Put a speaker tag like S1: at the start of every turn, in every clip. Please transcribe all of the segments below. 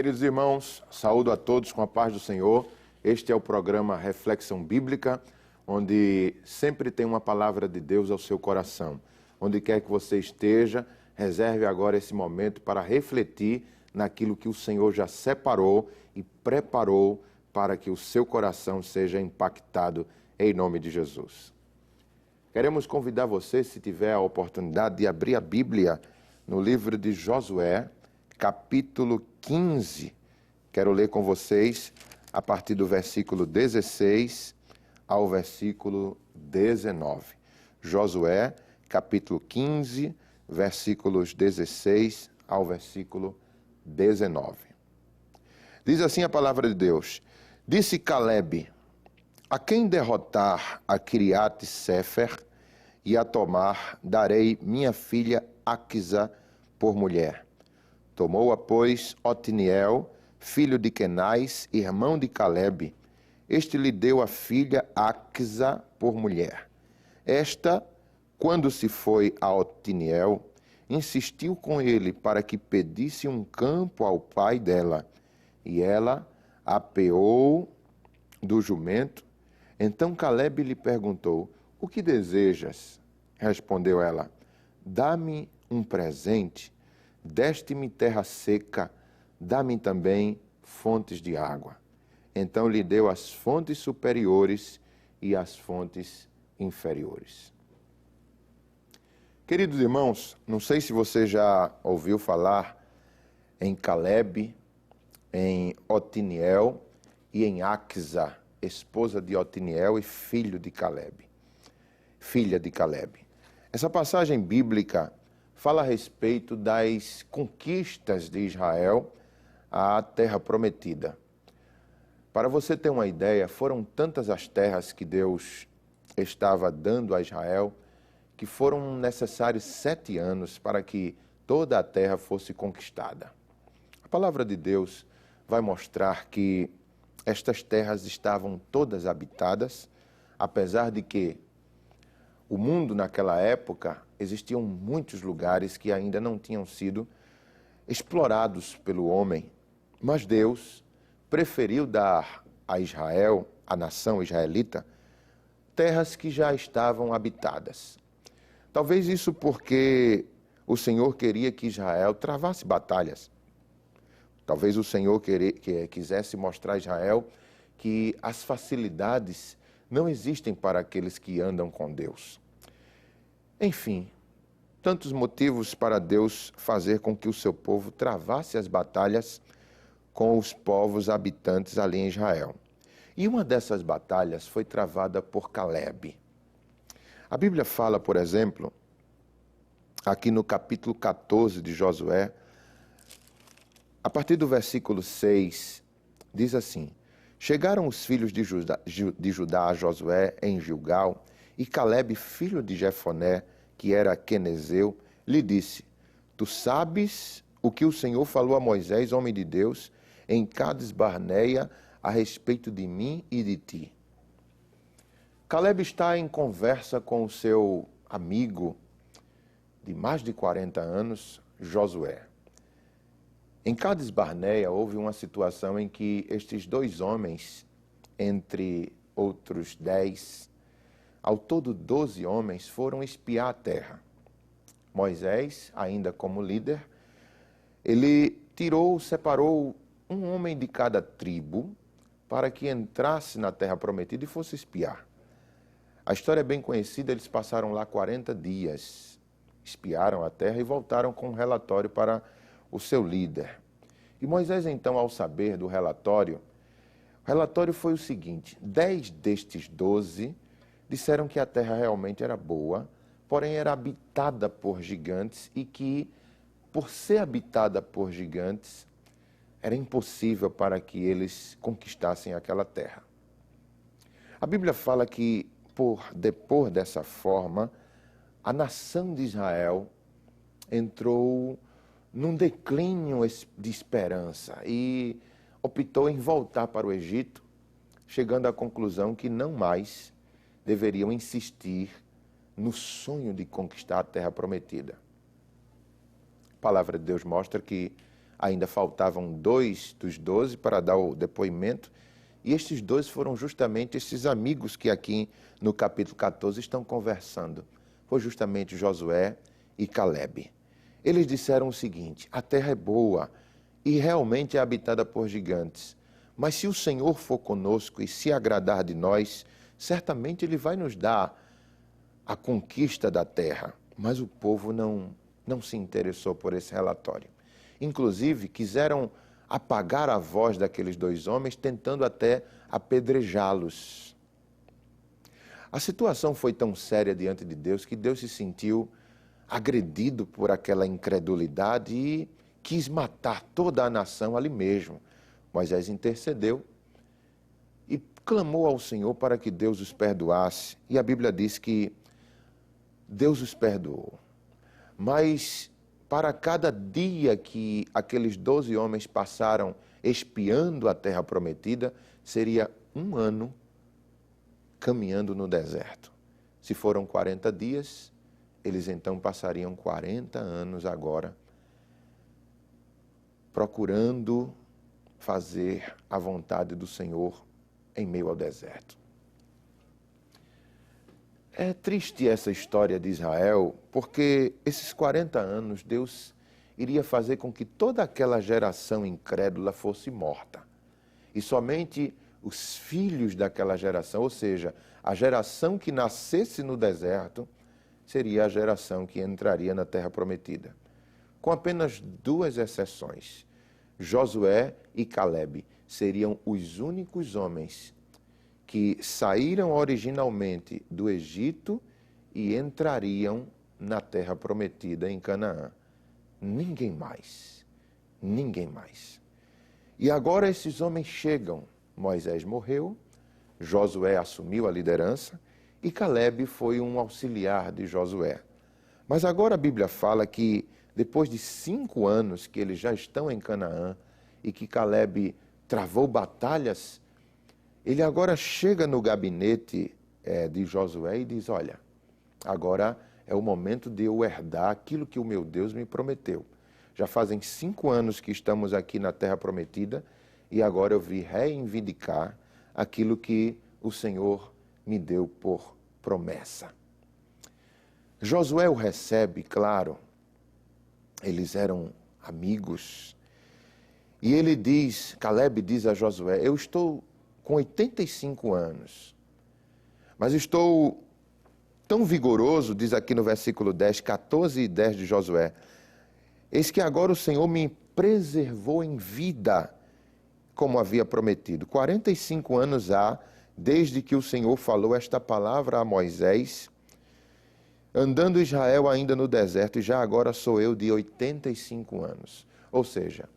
S1: queridos irmãos, saúdo a todos com a paz do Senhor. Este é o programa Reflexão Bíblica, onde sempre tem uma palavra de Deus ao seu coração. Onde quer que você esteja, reserve agora esse momento para refletir naquilo que o Senhor já separou e preparou para que o seu coração seja impactado em nome de Jesus. Queremos convidar você, se tiver a oportunidade, de abrir a Bíblia no livro de Josué, capítulo 15. Quero ler com vocês a partir do versículo 16 ao versículo 19. Josué, capítulo 15, versículos 16 ao versículo 19. Diz assim a palavra de Deus: Disse Calebe: a quem derrotar a Kiriat-Sefer e a tomar, darei minha filha Aquisa por mulher. Tomou-a, pois, Otiniel, filho de Kenaz, irmão de Calebe. Este lhe deu a filha Aquisa por mulher. Esta, quando se foi a Otiniel, insistiu com ele para que pedisse um campo ao pai dela. E ela apeou do jumento. Então Calebe lhe perguntou: o que desejas? Respondeu ela: dá-me um presente, deste-me terra seca, dá-me também fontes de água. Então lhe deu as fontes superiores e as fontes inferiores. Queridos irmãos, não sei se você já ouviu falar em Calebe, em Otiniel e em Aquisa, esposa de Otiniel e filha de Calebe. Essa passagem bíblica fala a respeito das conquistas de Israel à terra prometida. Para você ter uma ideia, foram tantas as terras que Deus estava dando a Israel que foram necessários 7 anos para que toda a terra fosse conquistada. A palavra de Deus vai mostrar que estas terras estavam todas habitadas, apesar de que o mundo naquela época existiam muitos lugares que ainda não tinham sido explorados pelo homem. Mas Deus preferiu dar a Israel, a nação israelita, terras que já estavam habitadas. Talvez isso porque o Senhor queria que Israel travasse batalhas. Talvez o Senhor quisesse mostrar a Israel que as facilidades não existem para aqueles que andam com Deus. Enfim, tantos motivos para Deus fazer com que o seu povo travasse as batalhas com os povos habitantes ali em Israel. E uma dessas batalhas foi travada por Calebe. A Bíblia fala, por exemplo, aqui no capítulo 14 de Josué, a partir do versículo 6, diz assim: chegaram os filhos de Judá a Josué em Gilgal, e Calebe, filho de Jefoné, que era quenezeu, lhe disse: tu sabes o que o Senhor falou a Moisés, homem de Deus, em Cades Barneia, a respeito de mim e de ti. Calebe está em conversa com o seu amigo de mais de 40 anos, Josué. Em Cades Barneia houve uma situação em que estes 2 homens, entre outros 10, ao todo 12 homens, foram espiar a terra. Moisés, ainda como líder, ele separou um homem de cada tribo para que entrasse na terra prometida e fosse espiar. A história é bem conhecida, eles passaram lá 40 dias, espiaram a terra e voltaram com um relatório para o seu líder. E Moisés, então, ao saber do relatório, o relatório foi o seguinte: 10 destes 12 disseram que a terra realmente era boa, porém era habitada por gigantes e que, por ser habitada por gigantes, era impossível para que eles conquistassem aquela terra. A Bíblia fala que, por depor dessa forma, a nação de Israel entrou num declínio de esperança e optou em voltar para o Egito, chegando à conclusão que não mais deveriam insistir no sonho de conquistar a terra prometida. A palavra de Deus mostra que Ainda faltavam 2 dos 12 para dar o depoimento, e estes 2 foram justamente esses amigos que aqui no capítulo 14 estão conversando. Foi justamente Josué e Calebe. Eles disseram o seguinte: a terra é boa e realmente é habitada por gigantes, mas se o Senhor for conosco e se agradar de nós, certamente Ele vai nos dar a conquista da terra. Mas o povo não se interessou por esse relatório. Inclusive, quiseram apagar a voz daqueles 2 homens, tentando até apedrejá-los. A situação foi tão séria diante de Deus que Deus se sentiu agredido por aquela incredulidade e quis matar toda a nação ali mesmo. Moisés intercedeu e clamou ao Senhor para que Deus os perdoasse. E a Bíblia diz que Deus os perdoou. Mas para cada dia que aqueles 12 homens passaram espiando a terra prometida, seria 1 ano caminhando no deserto. Se foram 40 dias, eles então passariam 40 anos agora procurando fazer a vontade do Senhor em meio ao deserto. É triste essa história de Israel, porque esses 40 anos Deus iria fazer com que toda aquela geração incrédula fosse morta. E somente os filhos daquela geração, ou seja, a geração que nascesse no deserto, seria a geração que entraria na terra prometida. Com apenas 2 exceções. Josué e Calebe seriam os únicos homens que saíram originalmente do Egito e entrariam na terra prometida em Canaã. Ninguém mais. Ninguém mais. E agora esses homens chegam. Moisés morreu, Josué assumiu a liderança e Calebe foi um auxiliar de Josué. Mas agora a Bíblia fala que depois de 5 anos que eles já estão em Canaã e que Calebe travou batalhas, ele agora chega no gabinete de Josué e diz: olha, agora é o momento de eu herdar aquilo que o meu Deus me prometeu. Já fazem 5 anos que estamos aqui na terra prometida e agora eu vim reivindicar aquilo que o Senhor me deu por promessa. Josué o recebe, claro, eles eram amigos. E ele diz, Calebe diz a Josué: eu estou com 85 anos, mas estou tão vigoroso, diz aqui no versículo 10, 14 e 10 de Josué, eis que agora o Senhor me preservou em vida, como havia prometido. 45 anos há, desde que o Senhor falou esta palavra a Moisés, andando Israel ainda no deserto, e já agora sou eu de 85 anos. Ou seja,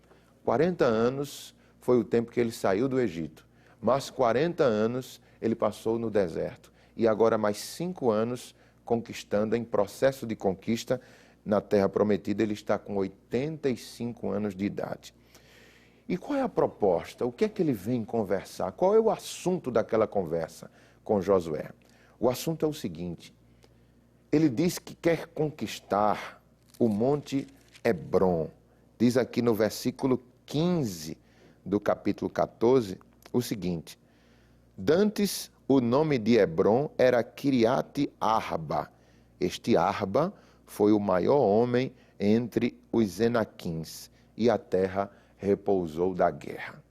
S1: 40 anos foi o tempo que ele saiu do Egito, mas 40 anos ele passou no deserto. E agora mais 5 anos conquistando, em processo de conquista na terra prometida, ele está com 85 anos de idade. E qual é a proposta? O que é que ele vem conversar? Qual é o assunto daquela conversa com Josué? O assunto é o seguinte: ele diz que quer conquistar o Monte Hebrom. Diz aqui no versículo 15 do capítulo 14 o seguinte: dantes o nome de Hebrom era Kiriat Arba. Este Arba foi o maior homem entre os Enaquins, e a terra repousou da guerra.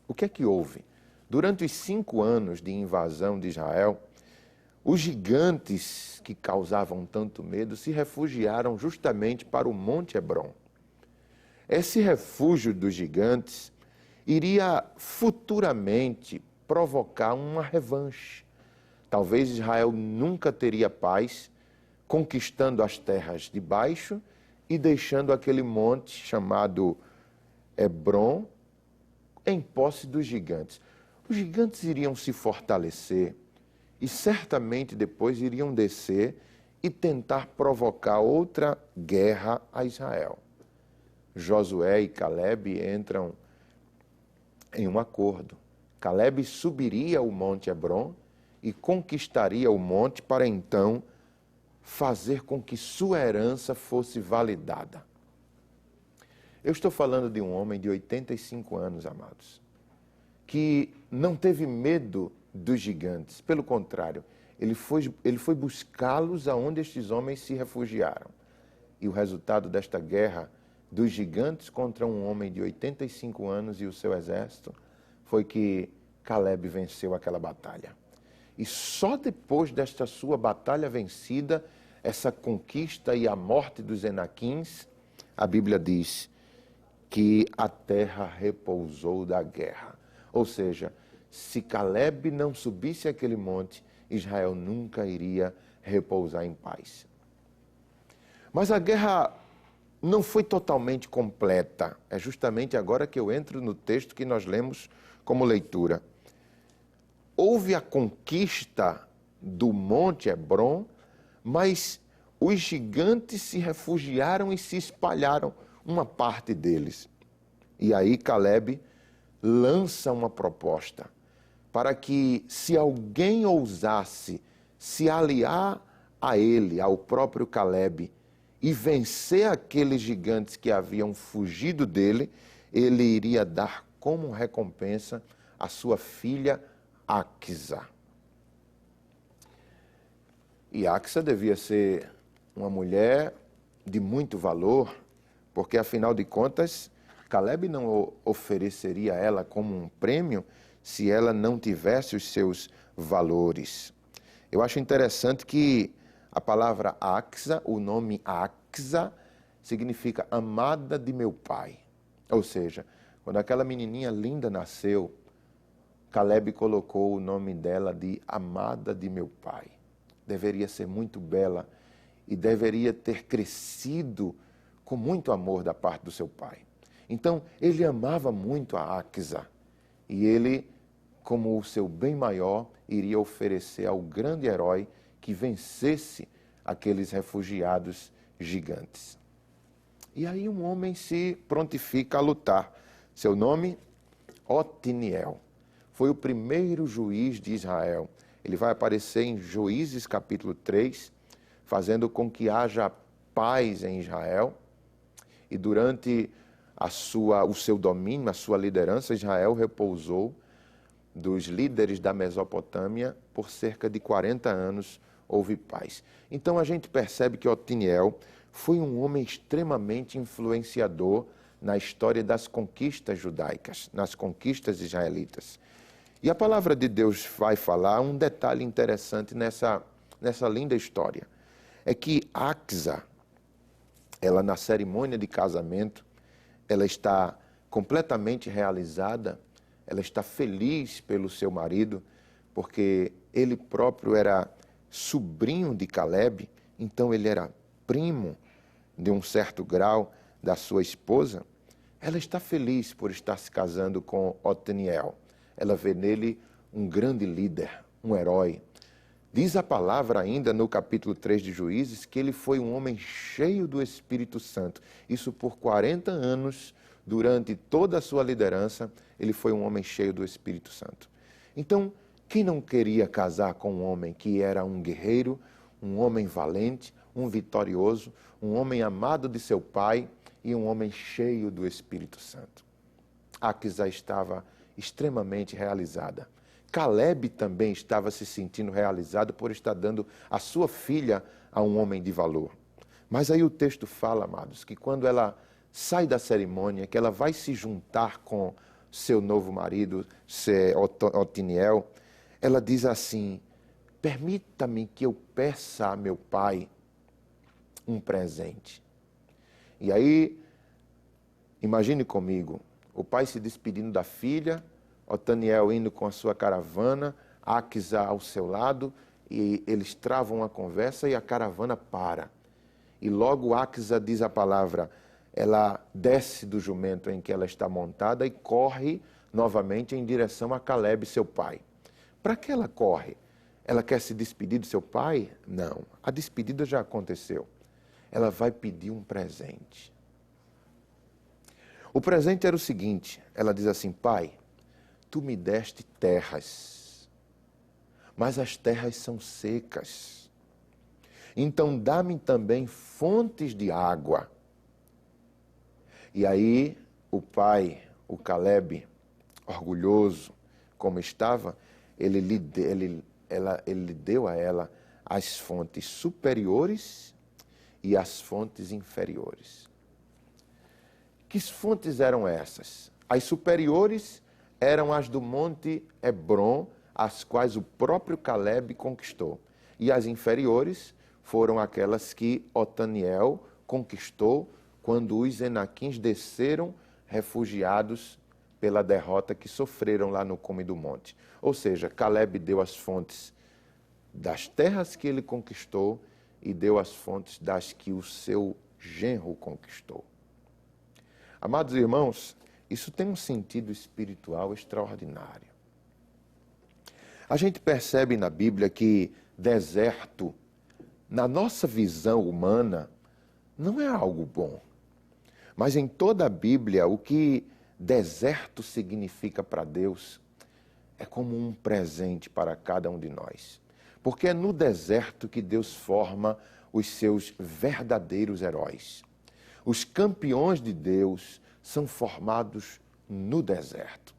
S1: O que é que houve? Durante os 5 anos de invasão de Israel, os gigantes que causavam tanto medo se refugiaram justamente para o Monte Hebrom. Esse refúgio dos gigantes iria futuramente provocar uma revanche. Talvez Israel nunca teria paz, conquistando as terras de baixo e deixando aquele monte chamado Hebrom em posse dos gigantes. Os gigantes iriam se fortalecer e certamente depois iriam descer e tentar provocar outra guerra a Israel. Josué e Calebe entram em um acordo. Calebe subiria o Monte Hebrom e conquistaria o monte para então fazer com que sua herança fosse validada. Eu estou falando de um homem de 85 anos, amados, que não teve medo dos gigantes. Pelo contrário, ele foi buscá-los aonde estes homens se refugiaram. E o resultado desta guerra dos gigantes contra um homem de 85 anos e o seu exército foi que Caleb venceu aquela batalha. E só depois desta sua batalha vencida, essa conquista e a morte dos Enaquins, a Bíblia diz que a terra repousou da guerra. Ou seja, se Caleb não subisse aquele monte, Israel nunca iria repousar em paz. Mas a guerra não foi totalmente completa. É justamente agora que eu entro no texto que nós lemos como leitura. Houve a conquista do Monte Hebron, mas os gigantes se refugiaram e se espalharam, uma parte deles. E aí Caleb lança uma proposta para que, se alguém ousasse se aliar a ele, ao próprio Caleb, e vencer aqueles gigantes que haviam fugido dele, ele iria dar como recompensa a sua filha Axa. E Axa devia ser uma mulher de muito valor, porque afinal de contas, Caleb não ofereceria a ela como um prêmio se ela não tivesse os seus valores. Eu acho interessante que a palavra Axa, o nome Axa, significa amada de meu pai. Ou seja, quando aquela menininha linda nasceu, Caleb colocou o nome dela de amada de meu pai. Deveria ser muito bela e deveria ter crescido com muito amor da parte do seu pai. Então, ele amava muito a Axa e ele, como o seu bem maior, iria oferecer ao grande herói que vencesse aqueles refugiados gigantes. E aí um homem se prontifica a lutar. Seu nome, Otiniel. Foi o primeiro juiz de Israel. Ele vai aparecer em Juízes capítulo 3, fazendo com que haja paz em Israel. E durante o seu domínio, a sua liderança, Israel repousou dos líderes da Mesopotâmia por cerca de 40 anos, houve paz. Então a gente percebe que Otiniel foi um homem extremamente influenciador na história das conquistas judaicas, nas conquistas israelitas. E a palavra de Deus vai falar um detalhe interessante nessa linda história. É que Axa, ela na cerimônia de casamento, ela está completamente realizada, ela está feliz pelo seu marido, porque ele próprio era sobrinho de Caleb, então ele era primo de um certo grau da sua esposa. Ela está feliz por estar se casando com Otiniel. Ela vê nele um grande líder, um herói. Diz a palavra ainda no capítulo 3 de Juízes que ele foi um homem cheio do Espírito Santo. Isso por 40 anos, durante toda a sua liderança, ele foi um homem cheio do Espírito Santo. Então, quem não queria casar com um homem que era um guerreiro, um homem valente, um vitorioso, um homem amado de seu pai e um homem cheio do Espírito Santo? Axa estava extremamente realizada. Caleb também estava se sentindo realizado por estar dando a sua filha a um homem de valor. Mas aí o texto fala, amados, que quando ela sai da cerimônia, que ela vai se juntar com seu novo marido, Otiniel, ela diz assim: permita-me que eu peça a meu pai um presente. E aí, imagine comigo, o pai se despedindo da filha, Otiniel indo com a sua caravana, Axa ao seu lado, e eles travam a conversa e a caravana para. E logo Axa diz a palavra, ela desce do jumento em que ela está montada e corre novamente em direção a Caleb, seu pai. Para que ela corre? Ela quer se despedir do seu pai? Não, a despedida já aconteceu. Ela vai pedir um presente. O presente era o seguinte, ela diz assim: pai, tu me deste terras, mas as terras são secas. Então dá-me também fontes de água. E aí o pai, o Caleb, orgulhoso como estava, ele lhe deu a ela as fontes superiores e as fontes inferiores. Que fontes eram essas? As superiores eram as do Monte Hebron, as quais o próprio Caleb conquistou. E as inferiores foram aquelas que Otaniel conquistou quando os Enaquins desceram refugiados pela derrota que sofreram lá no cume do monte. Ou seja, Caleb deu as fontes das terras que ele conquistou e deu as fontes das que o seu genro conquistou. Amados irmãos, isso tem um sentido espiritual extraordinário. A gente percebe na Bíblia que deserto, na nossa visão humana, não é algo bom. Mas em toda a Bíblia, o que deserto significa para Deus é como um presente para cada um de nós. Porque é no deserto que Deus forma os seus verdadeiros heróis. Os campeões de Deus são formados no deserto.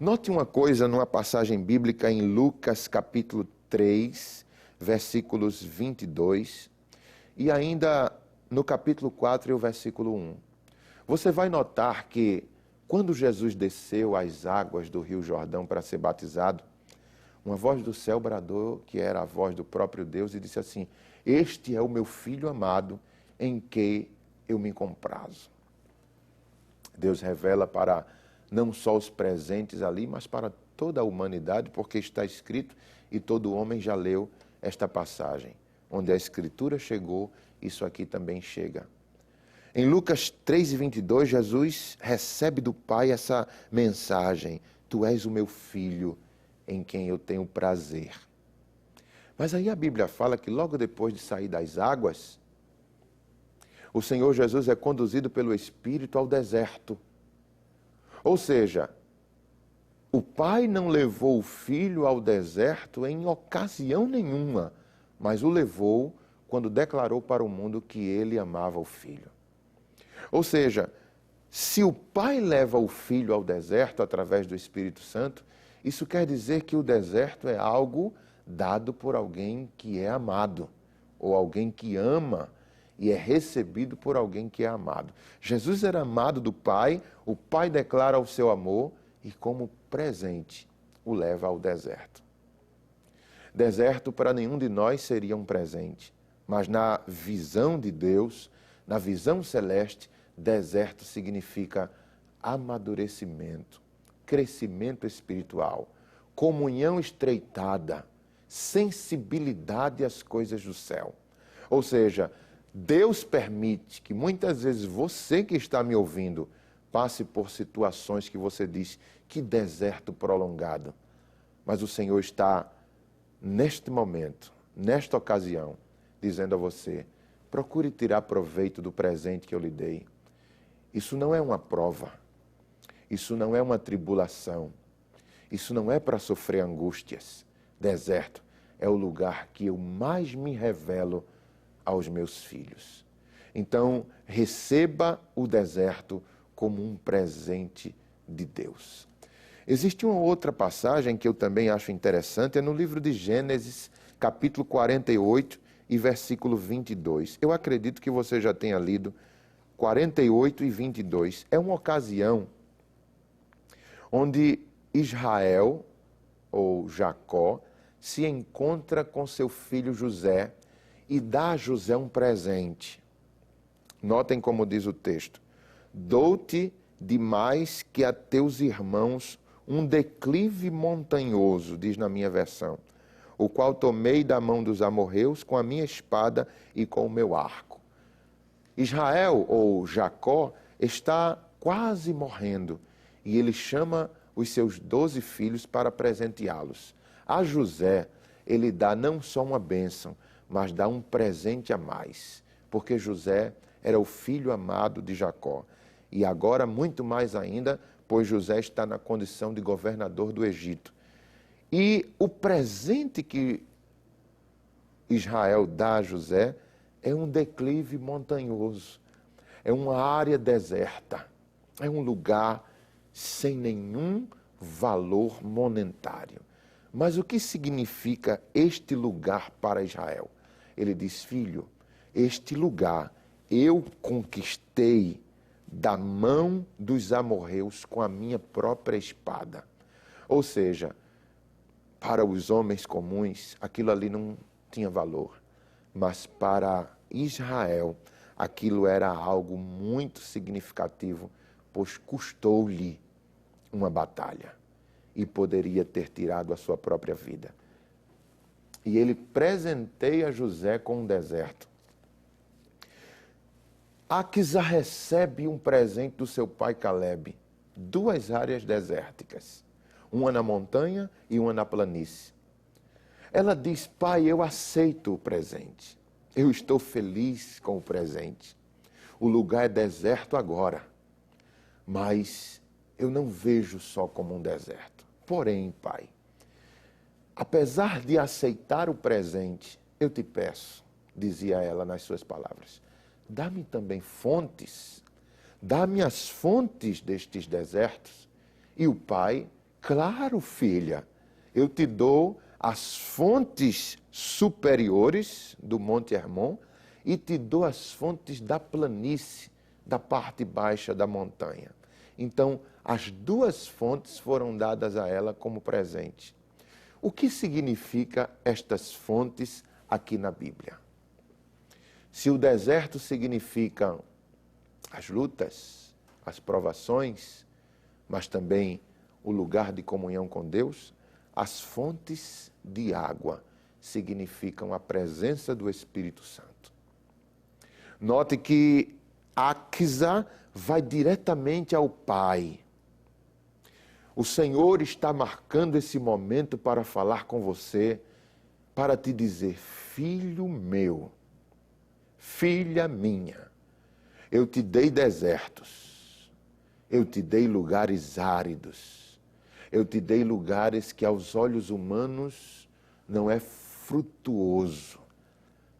S1: Note uma coisa numa passagem bíblica em Lucas capítulo 3, versículos 22, e ainda no capítulo 4 e o versículo 1. Você vai notar que quando Jesus desceu às águas do Rio Jordão para ser batizado, uma voz do céu bradou, que era a voz do próprio Deus, e disse assim: "Este é o meu filho amado, em que eu me comprazo." Deus revela para não só os presentes ali, mas para toda a humanidade, porque está escrito, e todo homem já leu esta passagem. Onde a Escritura chegou, isso aqui também chega. Em Lucas 3:22, Jesus recebe do Pai essa mensagem: "Tu és o meu filho, em quem eu tenho prazer." Mas aí a Bíblia fala que logo depois de sair das águas, o Senhor Jesus é conduzido pelo Espírito ao deserto. Ou seja, o Pai não levou o Filho ao deserto em ocasião nenhuma, mas o levou quando declarou para o mundo que ele amava o Filho. Ou seja, se o Pai leva o Filho ao deserto através do Espírito Santo, isso quer dizer que o deserto é algo dado por alguém que é amado, ou alguém que ama e é recebido por alguém que é amado. Jesus era amado do Pai, o Pai declara o seu amor e, como presente, o leva ao deserto. Deserto para nenhum de nós seria um presente, mas na visão de Deus, na visão celeste, deserto significa amadurecimento, crescimento espiritual, comunhão estreitada, sensibilidade às coisas do céu. Ou seja, Deus permite que muitas vezes você que está me ouvindo passe por situações que você diz: que deserto prolongado. Mas o Senhor está, neste momento, nesta ocasião, dizendo a você: procure tirar proveito do presente que eu lhe dei. Isso não é uma prova, isso não é uma tribulação, isso não é para sofrer angústias. Deserto é o lugar que eu mais me revelo aos meus filhos. Então, receba o deserto como um presente de Deus. Existe uma outra passagem que eu também acho interessante, é no livro de Gênesis, capítulo 48 e versículo 22. Eu acredito que você já tenha lido 48 e 22. É uma ocasião onde Israel, ou Jacó, se encontra com seu filho José e dá a José um presente. Notem como diz o texto: "Dou-te demais que a teus irmãos um declive montanhoso", diz na minha versão, "o qual tomei da mão dos amorreus com a minha espada e com o meu arco." Israel, ou Jacó, está quase morrendo e ele chama os seus 12 filhos para presenteá-los. A José, ele dá não só uma bênção, mas dá um presente a mais, porque José era o filho amado de Jacó. E agora, muito mais ainda, pois José está na condição de governador do Egito. E o presente que Israel dá a José é um declive montanhoso. é uma área deserta, é um lugar sem nenhum valor monetário. Mas o que significa este lugar para Israel? Ele diz: filho, este lugar eu conquistei da mão dos amorreus com a minha própria espada. Ou seja, para os homens comuns, aquilo ali não tinha valor. Mas para Israel, aquilo era algo muito significativo, pois custou-lhe uma batalha e poderia ter tirado a sua própria vida. E ele presenteia José com um deserto. Aquisa recebe um presente do seu pai Calebe, 2 áreas desérticas, uma na montanha e uma na planície. Ela diz: pai, eu aceito o presente, eu estou feliz com o presente. O lugar é deserto agora, mas eu não vejo só como um deserto. Porém, pai, apesar de aceitar o presente, eu te peço, dizia ela nas suas palavras, dá-me também fontes, dá-me as fontes destes desertos. E o pai: claro, filha, eu te dou as fontes superiores do Monte Hermon e te dou as fontes da planície, da parte baixa da montanha. Então, as 2 fontes foram dadas a ela como presente. O que significa estas fontes aqui na Bíblia? Se o deserto significa as lutas, as provações, mas também o lugar de comunhão com Deus, as fontes de água significam a presença do Espírito Santo. Note que Aquisa vai diretamente ao Pai. O Senhor está marcando esse momento para falar com você, para te dizer: filho meu, filha minha, eu te dei desertos, eu te dei lugares áridos, eu te dei lugares que aos olhos humanos não é frutuoso,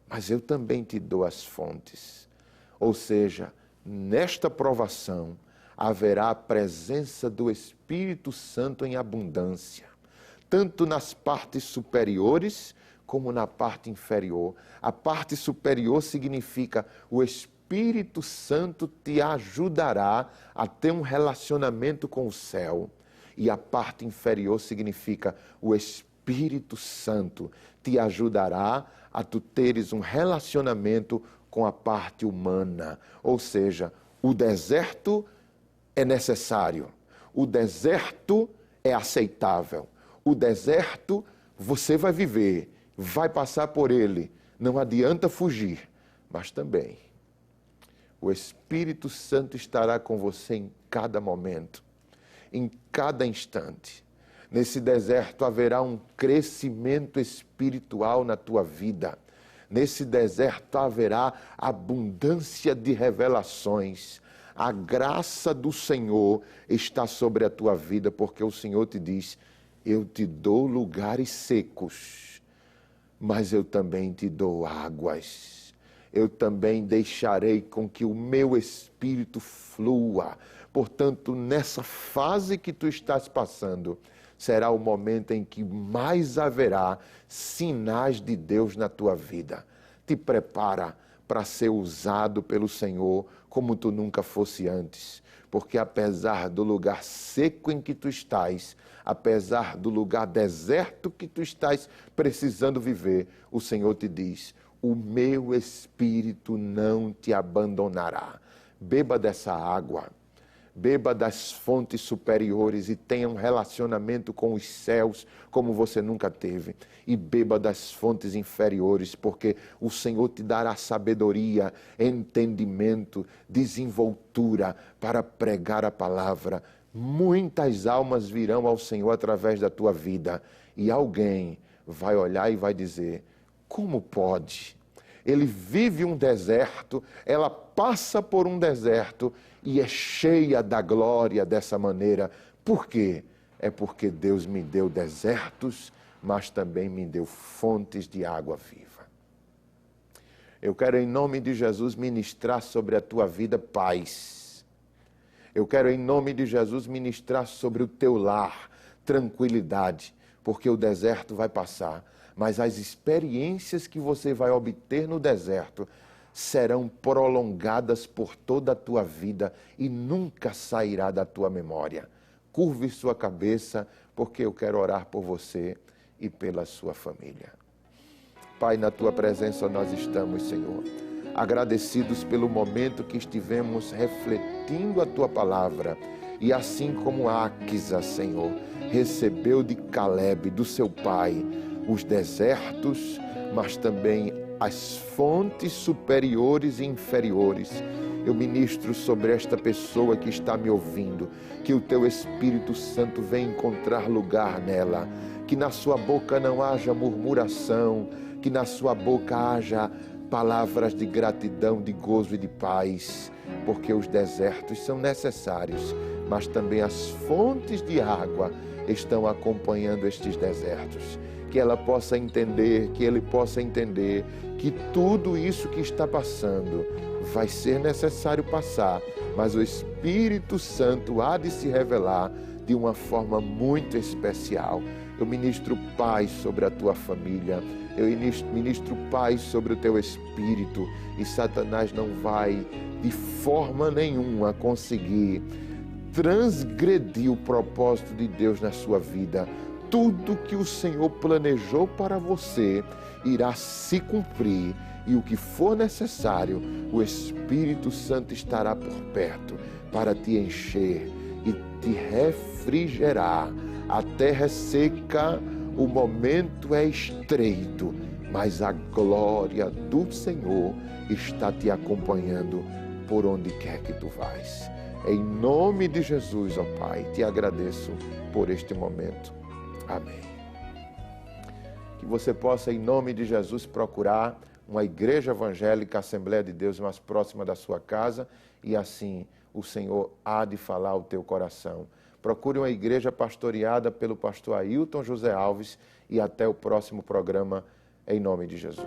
S1: mas eu também te dou as fontes. Ou seja, nesta provação haverá a presença do Espírito Santo em abundância, tanto nas partes superiores como na parte inferior. A parte superior significa o Espírito Santo te ajudará a ter um relacionamento com o céu. E a parte inferior significa o Espírito Santo te ajudará a tu teres um relacionamento com a parte humana. Ou seja, o deserto é necessário, o deserto é aceitável, o deserto você vai viver, vai passar por ele, não adianta fugir, mas também o Espírito Santo estará com você em cada momento, em cada instante. Nesse deserto haverá um crescimento espiritual na tua vida. Nesse deserto haverá abundância de revelações. A graça do Senhor está sobre a tua vida, porque o Senhor te diz: eu te dou lugares secos, mas eu também te dou águas. Eu também deixarei com que o meu Espírito flua. Portanto, nessa fase que tu estás passando, será o momento em que mais haverá sinais de Deus na tua vida. Te prepara para ser usado pelo Senhor como tu nunca fosse antes. Porque apesar do lugar seco em que tu estás, apesar do lugar deserto que tu estás precisando viver, o Senhor te diz: o meu Espírito não te abandonará. Beba dessa água. Beba das fontes superiores e tenha um relacionamento com os céus como você nunca teve. E beba das fontes inferiores, porque o Senhor te dará sabedoria, entendimento, desenvoltura para pregar a palavra. Muitas almas virão ao Senhor através da tua vida. E alguém vai olhar e vai dizer: como pode? Ele vive um deserto, ela passa por um deserto e é cheia da glória dessa maneira. Por quê? É porque Deus me deu desertos, mas também me deu fontes de água viva. Eu quero, em nome de Jesus, ministrar sobre a tua vida paz. Eu quero, em nome de Jesus, ministrar sobre o teu lar tranquilidade, porque o deserto vai passar, mas as experiências que você vai obter no deserto serão prolongadas por toda a tua vida e nunca sairá da tua memória. Curve sua cabeça, porque eu quero orar por você e pela sua família. Pai, na tua presença nós estamos, Senhor, agradecidos pelo momento que estivemos refletindo a tua palavra. E assim como Áquisa, Senhor, recebeu de Caleb, do seu pai, os desertos, mas também as fontes superiores e inferiores. Eu ministro sobre esta pessoa que está me ouvindo, que o teu Espírito Santo venha encontrar lugar nela, que na sua boca não haja murmuração, que na sua boca haja palavras de gratidão, de gozo e de paz, porque os desertos são necessários, mas também as fontes de água estão acompanhando estes desertos. Que ela possa entender, que ele possa entender que tudo isso que está passando vai ser necessário passar, mas o Espírito Santo há de se revelar de uma forma muito especial. Eu ministro paz sobre a tua família, eu ministro paz sobre o teu espírito, e Satanás não vai de forma nenhuma conseguir transgredir o propósito de Deus na sua vida. Tudo que o Senhor planejou para você irá se cumprir, e o que for necessário, o Espírito Santo estará por perto para te encher e te refrigerar. A terra é seca, o momento é estreito, mas a glória do Senhor está te acompanhando por onde quer que tu vais. Em nome de Jesus, ó Pai, te agradeço por este momento. Amém. Que você possa, em nome de Jesus, procurar uma igreja evangélica, Assembleia de Deus mais próxima da sua casa, e assim o Senhor há de falar ao teu coração. Procure uma igreja pastoreada pelo pastor Ailton José Alves, e até o próximo programa, em nome de Jesus.